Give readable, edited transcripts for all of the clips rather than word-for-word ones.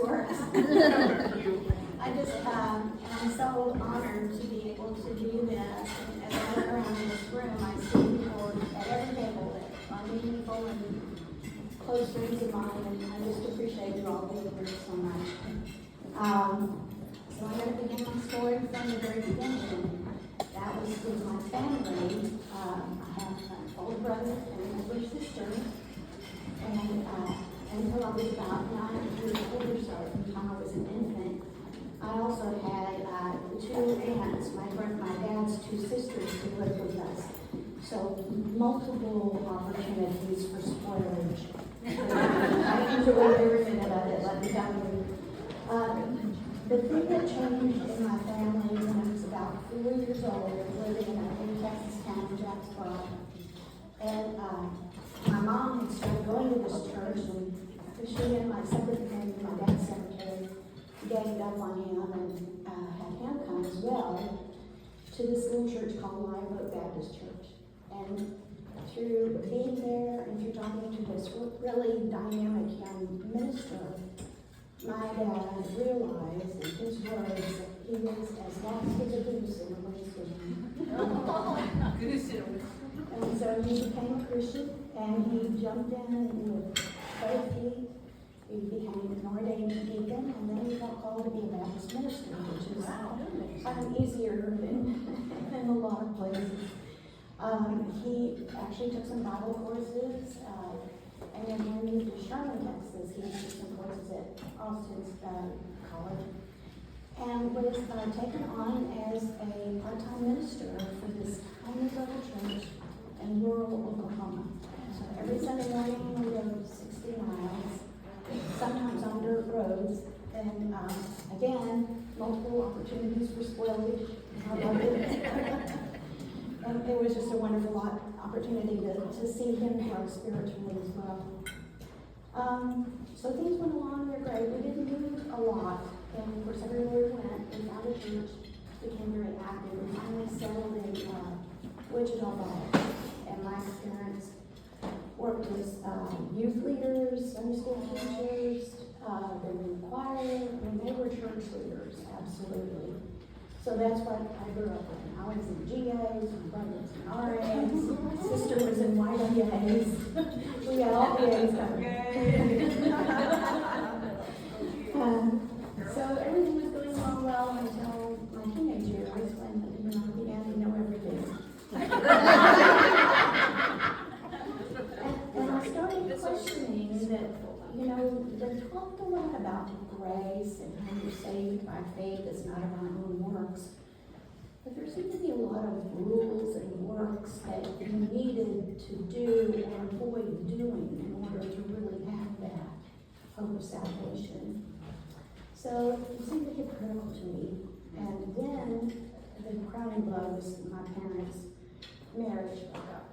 works. I just am so honored to be able to do this. And as I look around this room, I see people at every table that are meaningful and close friends of mine, and I just appreciate you all being here so much. So I'm going to begin my story from the very beginning. That was with my family. I have an older brother and an older sister, and until I was about 9 years old or so, from the time I was an infant, I also had 2 aunts, my dad's 2 sisters who lived with us. So multiple opportunities for spoilage. I enjoyed every minute of it, let me tell you. The thing that changed in my family when I was about 4 years old, living in Texas town, Jacksboro, and my mom had started going to this church, and she and my secretary, my dad's secretary, ganged up on him and had him come as well to this little church called Live Oak Baptist Church. And through being there and through talking to this really dynamic young minister, my dad realized in his words that he was as lost as a goose in a windstorm. And so he became a Christian, and he jumped in with both feet. He became an ordained deacon, and then he felt called to be a Baptist minister, which is easier than a lot of places. He actually took some Bible courses, and then when he moved to Sherman, Texas, he took some courses at Austin's college, and was taken on as a part-time minister for this tiny little church in rural Oklahoma. So every Sunday morning we rode 60 miles, sometimes on dirt roads, and again, multiple opportunities for spoilage. I loved it. And it was just a wonderful opportunity to see him grow spiritually as well. So things went along, they were great. We didn't move a lot, and of course everywhere we went, we found a church, became very active. We finally settled in Wichita Falls, and my parents worked with youth leaders, Sunday school teachers, they were in the choir, and they were church leaders, absolutely. So that's what I grew up with. I was in GAs, my brother was in RAs, my sister was in YWAs. We had all the A's covered. So everything was going along well until my teenage years, when I began to know everything. and I started questioning that, they talked a lot about grace and how you're saved by faith. It's not of our own works. But there seemed to be a lot of rules and works that you needed to do or avoid doing in order to really have that hope of salvation. So it seemed hypocritical to me. And then the crowning blow was my parents' marriage broke up.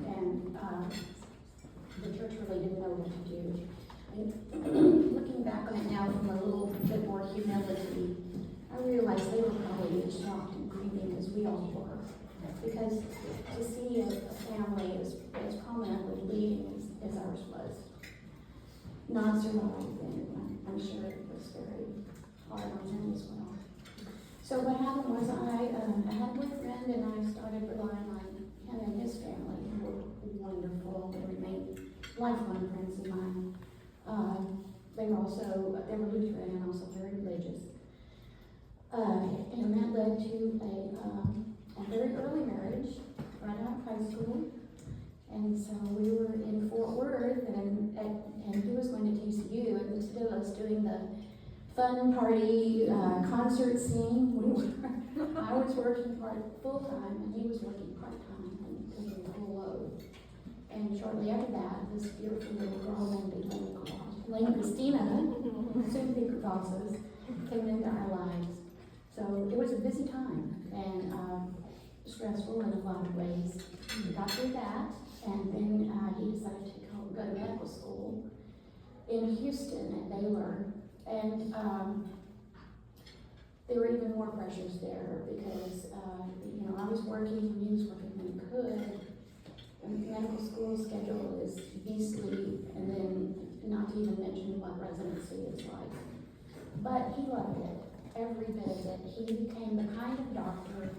And the church really didn't know what to do. And looking back on it now from a little bit more humility, I realized they were probably as shocked and grieving as we all were. Because to see a family as prominently leading as ours was, not survived, and I'm sure it was very hard on them as well. So what happened was I had a boyfriend, and I started relying on him and his family, who were wonderful. They remained lifelong friends of mine. They were Lutheran and also very religious. And that led to a very early marriage right out of high school. And so we were in Fort Worth, and he was going to TCU, and instead of us doing the fun party concert scene, I was working full time, and he was working part time and taking the whole load. And shortly after that, this beautiful little girl named Christina, soon to be Crocosas, came into our lives. So it was a busy time and stressful in a lot of ways. We got through that, and then he decided to go to medical school in Houston at Baylor. And there were even more pressures there because, I was working and he was working when he could. And the medical school schedule is beastly, and then not to even mention what residency is like. but he loved it, every bit of it. He became the kind of doctor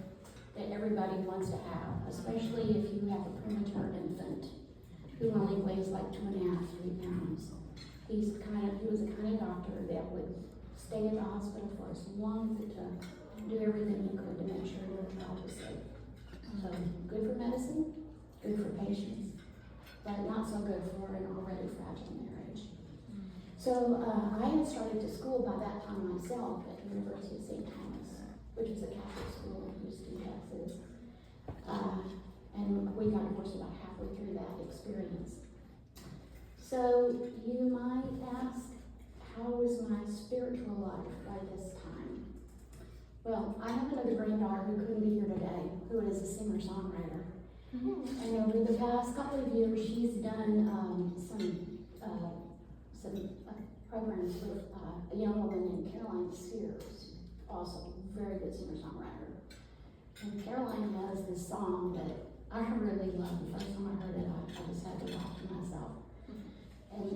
that everybody wants to have, especially if you have a premature infant who only weighs like 2.5, 3 pounds. He was the kind of doctor that would stay in the hospital for as long as it took, do everything he could to make sure your child was safe. So good for medicine, good for patients, but not so good for an already fragile marriage. So I had started to school by that time myself at the University of St. Thomas, which is a Catholic school in Houston, Texas. And we got divorced about halfway through that experience. So you might ask, how was my spiritual life by this time? Well, I have another granddaughter who couldn't be here today, who is a singer-songwriter. And over the past couple of years, she's done some programs with a young woman named Caroline Sears, also very good singer-songwriter. And Caroline has this song that I really love. The first time I heard it, I just had to laugh to myself. And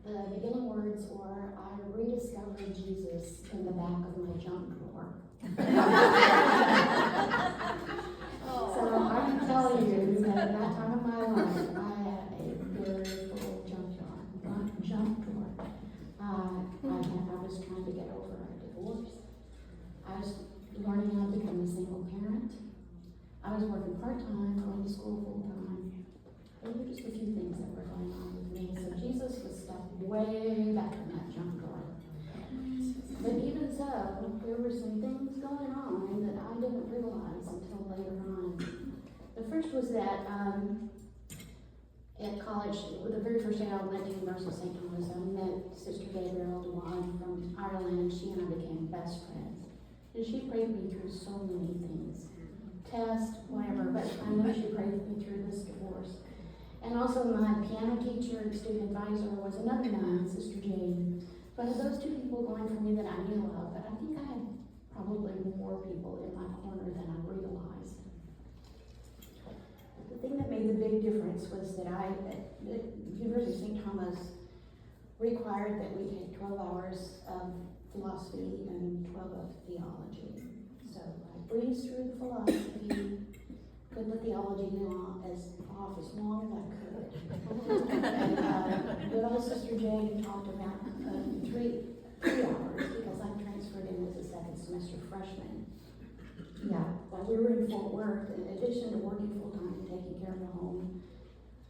the beginning words were, I rediscovered Jesus in the back of my junk drawer. So I can tell you that at that time of my life, I had a very full junk drawer. I was trying to get over a divorce. I was learning how to become a single parent. I was working part-time, going to school full-time. Those were just a few things that were going on with me. So Jesus was stuck way back in that junk drawer. But even so, there were some things going on that I didn't realize until later on. The first was that at college, the very first day I went to University of St. Thomas, I met Sister Gabrielle Dewan from Ireland, and she and I became best friends. And she prayed me through so many things. Test, whatever, but I know she prayed with me through this divorce. And also my piano teacher and student advisor was another nun, Sister Jane. But those two people going for me that I knew of, but I think I had probably more people in my corner than I realized. The thing that made the big difference was that the University of St. Thomas required that we take 12 hours of philosophy and 12 of theology. So I breezed through the philosophy, put the theology off as long as I could. And good old Sister Jane talked about 3 hours because I transferred in as a second semester freshman. Yeah, while we were in Fort Worth, in addition to working full-time and taking care of the home,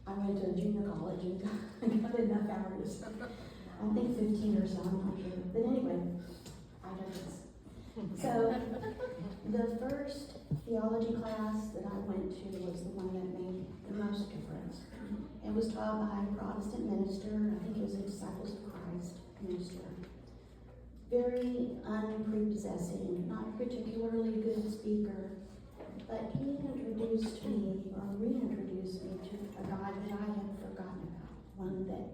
I went to a junior college and got enough hours. I think 15 or so, I'm not sure. But anyway, I digress. So the first theology class that I went to was the one that made the most difference. It was taught by a Protestant minister. I think it was a Disciples of Christ minister. Very unprepossessing, not particularly good speaker, but he introduced me, or reintroduced me to a God that I had forgotten about, one that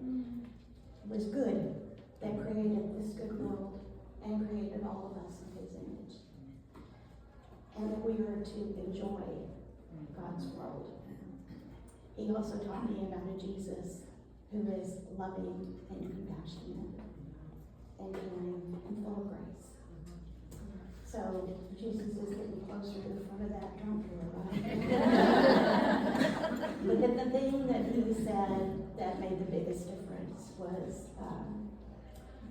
was good, that created this good world and created all of us in his image. And that we are to enjoy God's world. He also taught me about a Jesus who is loving and compassionate and caring and full of grace. So Jesus is getting closer to the front of that junk drawer, right? But the thing that he said that made the biggest difference was,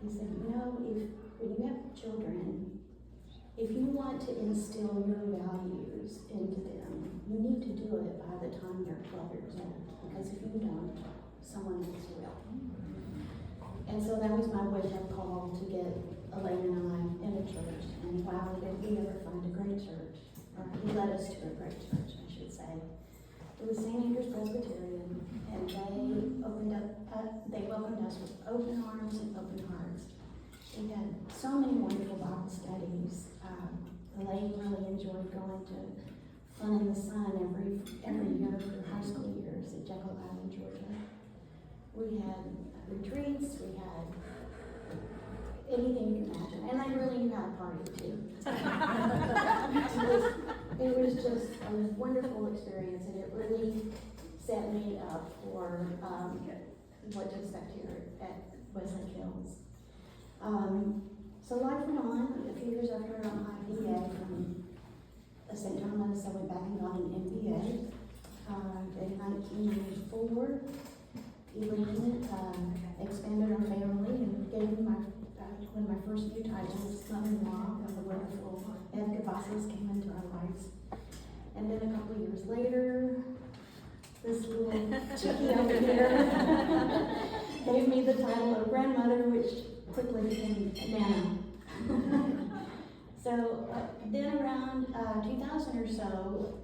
he said, you know, when you have children, if you want to instill your values into them, you need to do it by the time they're 12 years old. Because if you don't, someone else will. And so that was my wake-up call to get Elaine and I in a church. And wow, did we ever find a great church. Or he led us to a great church, I should say. It was St. Andrew's Presbyterian, and they welcomed us with open arms and open hearts. We had so many wonderful Bible studies. Elaine really enjoyed going to Fun in the Sun every year for high school years at Jekyll Island, Georgia. We had retreats, we had anything you can imagine, and I really knew how to party too. It was just a wonderful experience, and it really set me up for what to expect here at Westlake Hills. So life went on. A few years after I got my BA from St. Thomas, I went back and got an MBA. In 1994, Elaine expanded our family and gave me one of my first new titles, mother-in-law, when the wonderful Ed Gavassos came into our lives. And then a couple of years later, this little chickie over here gave me the title of grandmother, which quickly became Nana. So then around 2000 or so,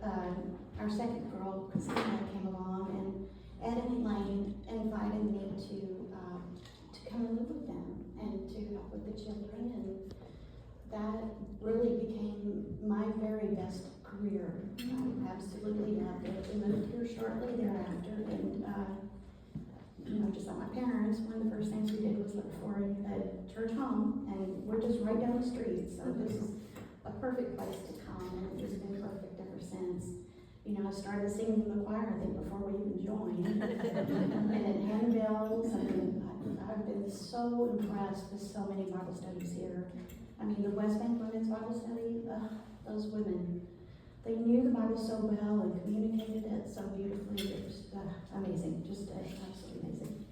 our second girl, Christina, came along, and Ed and Elaine invited me to come and live with them and to help with the children, and that really became my very best career. I absolutely loved it. We moved here shortly thereafter, and just like my parents, one of the first things we did was look for a church home, and we're just right down the street, so this is a perfect place to come, and it's been perfect ever since. I started singing in the choir, I think, before we even joined, and at handbells, and I've been so impressed with so many Bible studies here. I mean, the Westlake Women's Bible Study, those women, they knew the Bible so well and communicated it so beautifully. It was amazing, just absolutely amazing.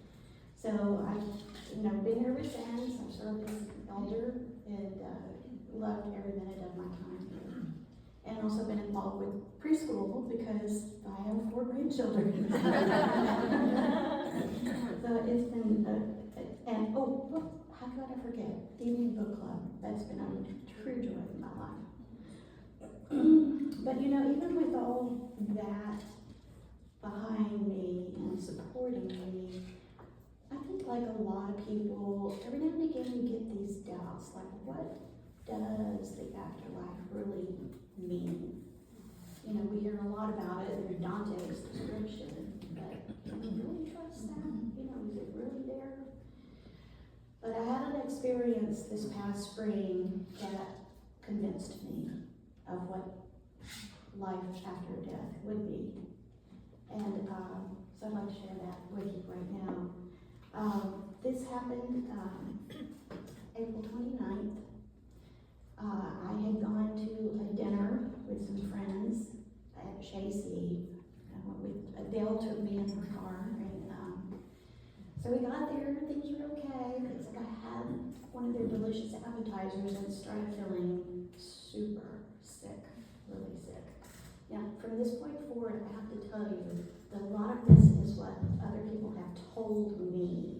So I've been here ever since. I've served as elder and loved every minute of my time here. And also been involved with preschool because I have 4 grandchildren. So it's been, how could I forget? The evening book club. That's been a true joy in my life. But even with all that behind me and supporting me, I think like a lot of people, every now and again we get these doubts, like what does the afterlife really mean? We hear a lot about it, there's Dante's description, but can we really trust that? Is it really there? But I had an experience this past spring that convinced me of what life after death would be. And so I'd like to share that with you right now. This happened April 29th. I had gone to a dinner with some friends at Chasey. Adele took me in her car, and so we got there, things were okay, except I had one of their delicious appetizers and started feeling super sick, really sick. Now, from this point forward, I have to tell you that a lot of this is what other people have told me,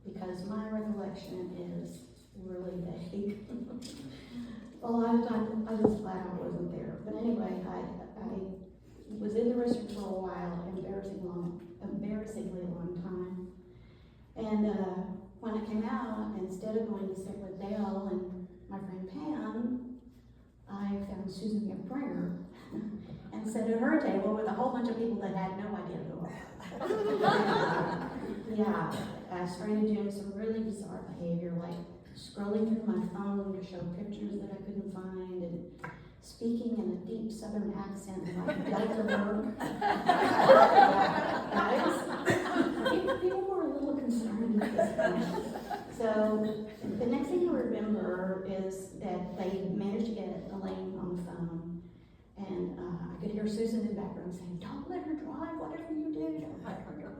because my recollection is really vague. A lot of times, I was glad I wasn't there. But anyway, I was in the restroom for a while, embarrassingly long time. And when I came out, instead of going to sit with Dale and my friend Pam, I found Susan McBrayer and sat at her table with a whole bunch of people that had no idea who I was. Yeah, I started doing some really bizarre behavior, like scrolling through my phone to show pictures that I couldn't find, and speaking in a deep southern accent like Delta Burke. People were a little concerned at this point. So the next thing I remember is that they managed to get Elaine on the phone, and I could hear Susan in the background saying, "Don't let her drive, whatever you do, don't let her drive."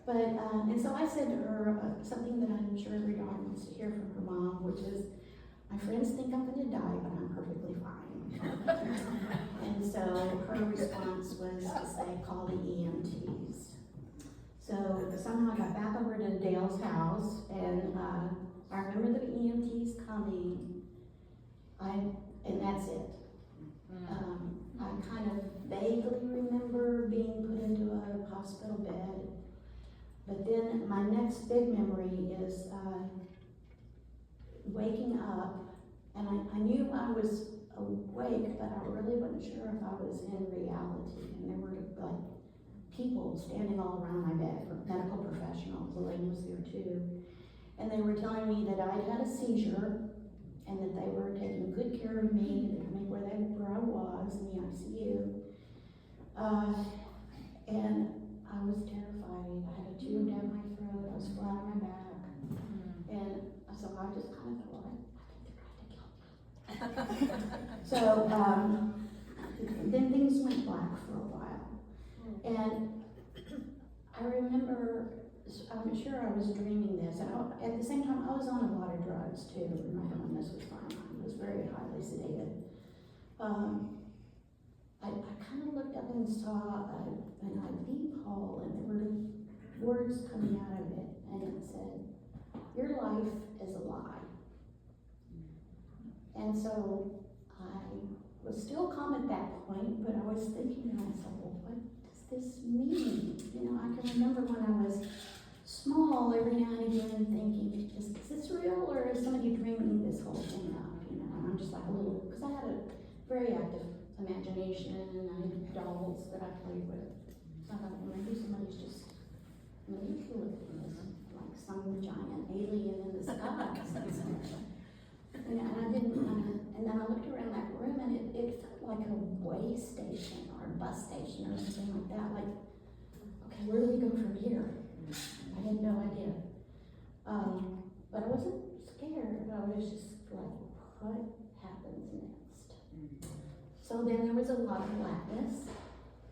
But, and so I said to her something that I'm sure every daughter wants to hear from her mom, which is, my friends think I'm going to die, but I'm perfectly fine. And so her response was to say, call the EMTs. So somehow I got back over to Dale's house, and I remember the EMTs coming, and that's it. I kind of vaguely remember being put into a hospital bed. But then my next big memory is waking up, and I knew I was awake, but I really wasn't sure if I was in reality. And there were like people standing all around my bed, medical professionals. Elaine was there too. And they were telling me that I'd had a seizure, and that they were taking good care of me, and me where I was in the ICU. And I was terrified. I had a tube down my throat. I was flat on my back. And so I just kind of thought, So, then things went black for a while. And I remember, I'm sure I was dreaming this, and at the same time, I was on a lot of drugs too. My illness was going on. I was very highly sedated. I kind of looked up and saw an IV pole, and there were words coming out of it, and it said, "Your life is a lie." And so I was still calm at that point, but I was thinking to myself, well, what does this mean? You know, I can remember when I was small, every now and again thinking, is this real, or is somebody dreaming this whole thing up? You know, and I'm just like a little, because I had a very active imagination, and I had dolls that I played with. So I thought, well, maybe somebody's just manipulating this, like some giant alien in the sky. And I didn't, and then I looked around that room, and it felt like a way station or a bus station or something like that. Like, okay, where do we go from here? I had no idea. But I wasn't scared. I was just like, what happens next? So then there was a lot of blackness,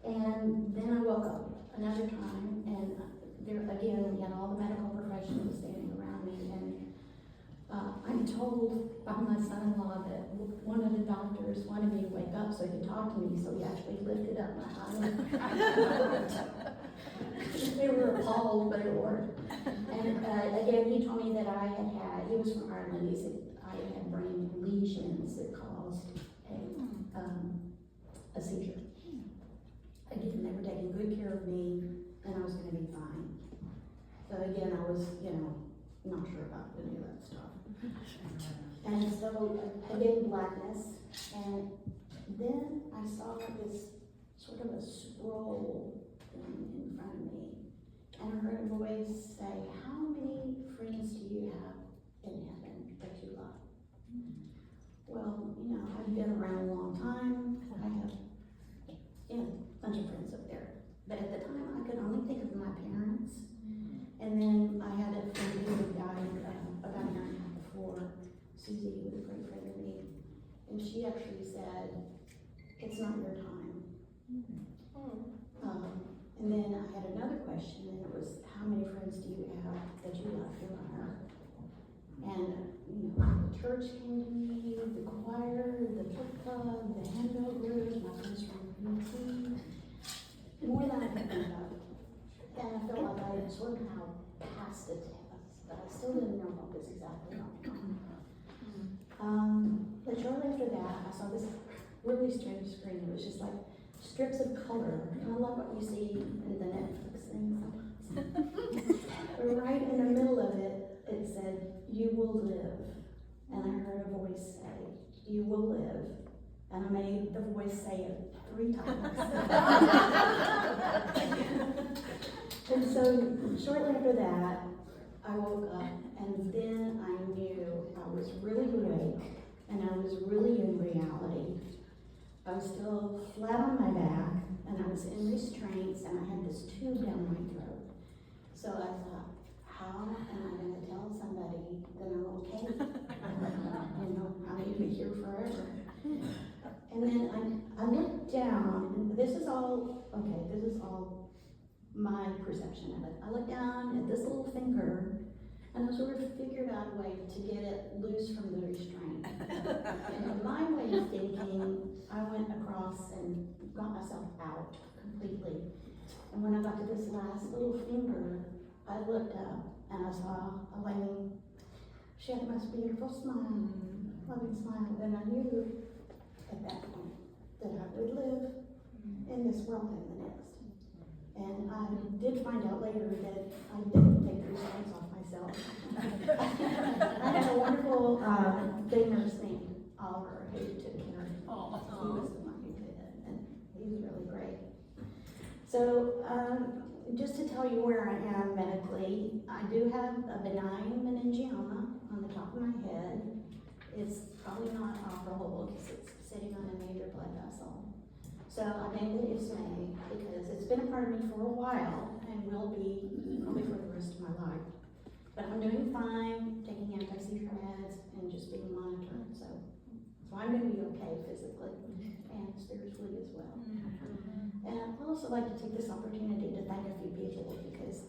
and then I woke up another time, and there again, we had all the medical professionals standing around me, and I'm told by my son-in-law that one of the doctors wanted me to wake up so he could talk to me, so he actually lifted up my eyelid. They were appalled, but it worked. And again, he told me that he was from Ireland, he said I had brain lesions that caused a seizure. Again, they were taking good care of me, and I was going to be fine. So again, I was, not sure about any of that stuff. And so, again, blackness, and then I saw this sort of a scroll thing in front of me, and I heard a voice say, how many friends do you have in heaven that you love? Well, I've been around a long time. I have, a bunch of friends up there. But at the time, I could only think of my parents. And then I had a friend who died about a year and a half before, Susie, who was a great friend of me. And she actually said, it's not your time. And then I had another question, and it was, how many friends do you have that you love here on earth? And, the church came to me, the choir, the book club, the handbell group, my friends from UT, more than I could think of. And I felt like I had somehow passed a test, but I still didn't know what was exactly going on. But shortly after that, I saw this really strange screen. It was just like strips of color. And I love what you see in the Netflix thing sometimes. But right in the middle of it, it said, you will live. And I heard a voice say, you will live. And I made the voice say it 3 times. And so shortly after that, I woke up, and then I knew I was really awake, and I was really in reality. I was still flat on my back, and I was in restraints, and I had this tube down my throat. So I thought, how am I going to tell somebody that I'm okay? I need to be here forever. And then I looked down, and this is all my perception of it. I looked down at this little finger, and I sort of figured out a way to get it loose from the restraint. And in my way of thinking, I went across and got myself out completely. And when I got to this last little finger, I looked up and I saw Elaine. She had the most beautiful smile, loving smile. And I knew at that point that I would live in this world and the next. And I did find out later that I didn't take the restraints off myself. I had a wonderful day nurse named Oliver who took care of me. He was the one who did it, and he was really great. So, just to tell you where I am medically, I do have a benign meningioma on the top of my head. It's probably not operable because it's sitting on a major blood vessel. So I named it Ismay because it's been a part of me for a while and will be probably for the rest of my life. But I'm doing fine, taking anti-seizure meds and just being monitored. So I spiritually as well. And I'd also like to take this opportunity to thank a few people because,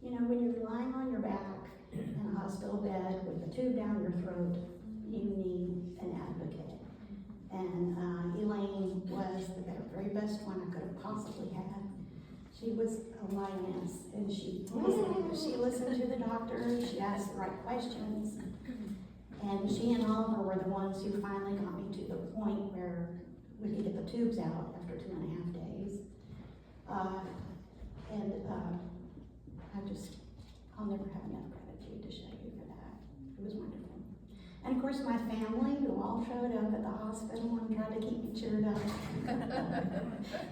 you know, when you're lying on your back in a hospital bed with a tube down your throat, you need an advocate. And Elaine was the very best one I could have possibly had. She was a lioness, and she listened to the doctor, she asked the right questions, and she and Oliver were the ones who finally got me to the point where we could get the tubes out after 2.5 days. I'll never have enough gratitude to show you for that. It was wonderful. And of course my family, who all showed up at the hospital and tried to keep me cheered up.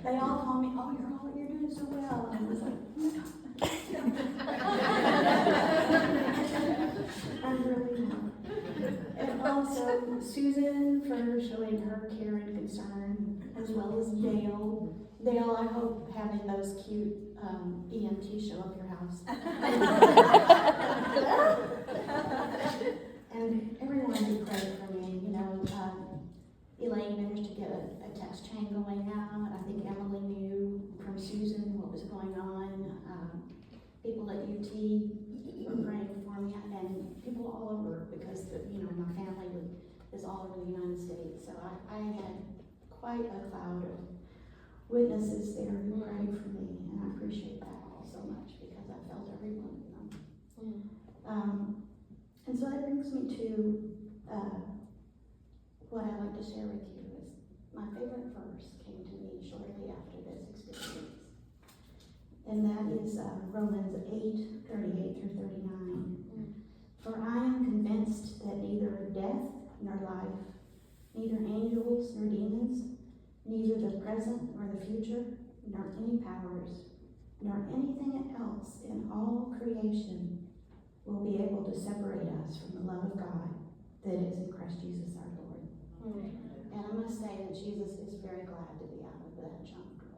They all told me, oh, you're doing so well. And I was like, I'm really not. And also Susan for showing her care and concern, as well as Dale. Dale, I hope having those cute EMTs show up your house. And everyone who prayed for me, you know, Elaine managed to get a text chain going out. I think Emily knew from Susan what was going on. People at UT were praying for me, and people all over, because my family is all over the United States. So I had quite a cloud of witnesses there who prayed for me, and I appreciate that all so much because I felt every one of them. And so that brings me to what I'd like to share with you is my favorite verse came to me shortly after this experience. And that is Romans 8:38 through 39. For I am convinced that neither death nor life, neither angels nor demons, neither the present nor the future, nor any powers, nor anything else in all creation will be able to separate us from the love of God that is in Christ Jesus our Lord. And I must say that Jesus is very glad to be out of that junk drawer.